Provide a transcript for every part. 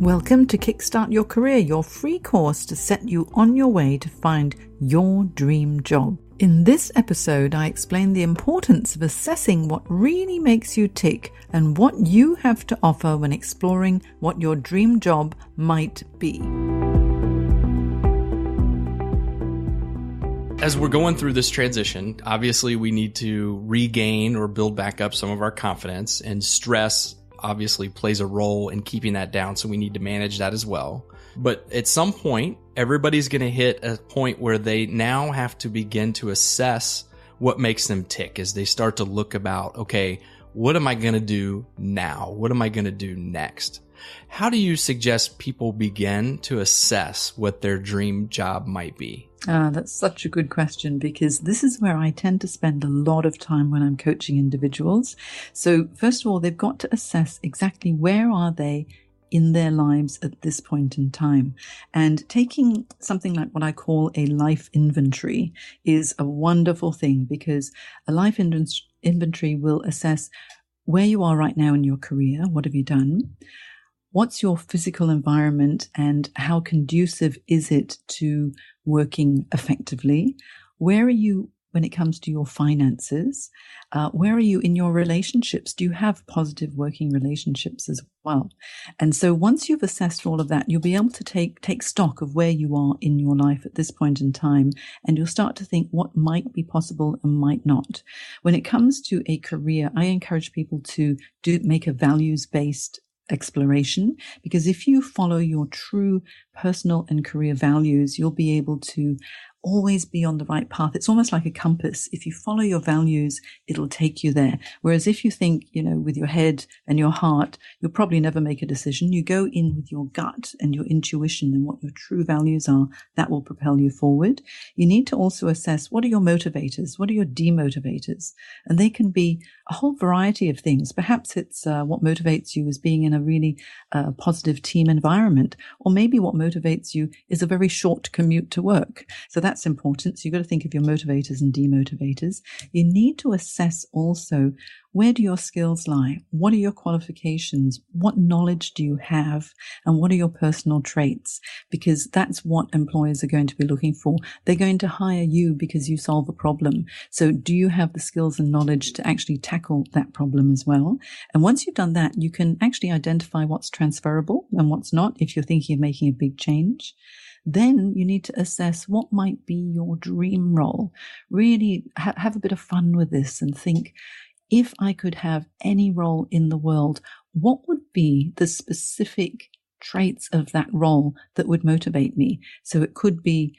Welcome to Kickstart Your Career, your free course to set you on your way to find your dream job. In this episode, I explain the importance of assessing what really makes you tick and what you have to offer when exploring what your dream job might be. As we're going through this transition, obviously we need to regain or build back up some of our confidence, and stress obviously plays a role in keeping that down. So we need to manage that as well. But at some point, everybody's going to hit a point where they now have to begin to assess what makes them tick as they start to look about, okay, what am I going to do now? What am I going to do next? How do you suggest people begin to assess what their dream job might be? That's such a good question, because this is where I tend to spend a lot of time when I'm coaching individuals. So first of all, they've got to assess exactly where are they in their lives at this point in time. And taking something like what I call a life inventory is a wonderful thing, because a life inventory will assess where you are right now in your career. What have you done? What's your physical environment and how conducive is it to working effectively? Where are you when it comes to your finances? Where are you in your relationships? Do you have positive working relationships as well? And so once you've assessed all of that, you'll be able to take stock of where you are in your life at this point in time, and you'll start to think what might be possible and might not. When it comes to a career, I encourage people to make a values-based exploration, because if you follow your true personal and career values, you'll be able to always be on the right path. It's almost like a compass. If you follow your values, it'll take you there. Whereas if you think, with your head and your heart, you'll probably never make a decision. You go in with your gut and your intuition and what your true values are. That will propel you forward. You need to also assess, what are your motivators? What are your demotivators? And they can be a whole variety of things. Perhaps it's what motivates you is being in a really positive team environment, or maybe what motivates you is a very short commute to work. So that's important. So you've got to think of your motivators and demotivators. You need to assess also, where do your skills lie? What are your qualifications? What knowledge do you have? And what are your personal traits? Because that's what employers are going to be looking for. They're going to hire you because you solve a problem. So do you have the skills and knowledge to actually tackle that problem as well? And once you've done that, you can actually identify what's transferable and what's not if you're thinking of making a big change. Then you need to assess what might be your dream role. Really have a bit of fun with this and think, if I could have any role in the world, what would be the specific traits of that role that would motivate me? So it could be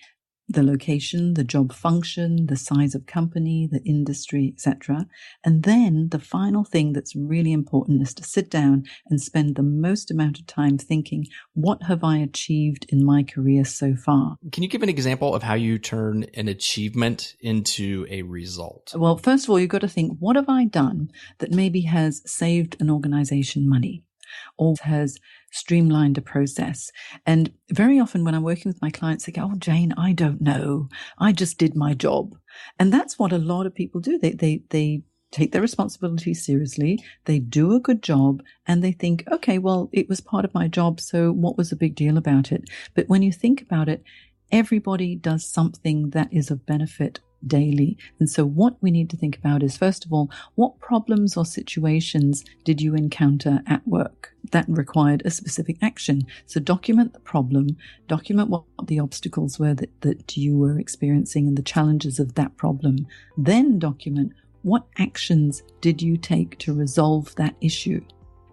the location, the job function, the size of company, the industry, etc. And then the final thing that's really important is to sit down and spend the most amount of time thinking, what have I achieved in my career so far? Can you give an example of how you turn an achievement into a result? Well, first of all, you've got to think, what have I done that maybe has saved an organization money, or has streamlined a process? And very often when I'm working with my clients, they go, oh, Jane, I don't know. I just did my job. And that's what a lot of people do. They take their responsibilities seriously. They do a good job and they think, okay, well, it was part of my job. So what was the big deal about it? But when you think about it, everybody does something that is of benefit daily. And so what we need to think about is, first of all, what problems or situations did you encounter at work that required a specific action? So document the problem, document what the obstacles were that you were experiencing and the challenges of that problem. Then document, what actions did you take to resolve that issue?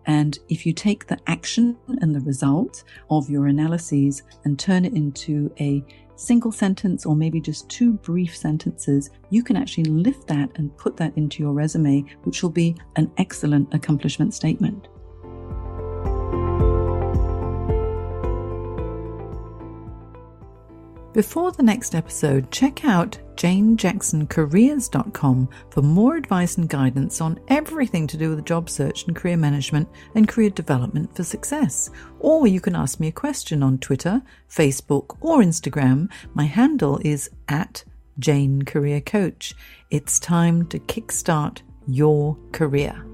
And if you take the action and the result of your analyses and turn it into a single sentence or maybe just 2 brief sentences, you can actually lift that and put that into your resume, which will be an excellent accomplishment statement. Before the next episode, check out janejacksoncareers.com for more advice and guidance on everything to do with job search and career management and career development for success. Or you can ask me a question on Twitter, Facebook, or Instagram. My handle is @JaneCareerCoach. It's time to kickstart your career.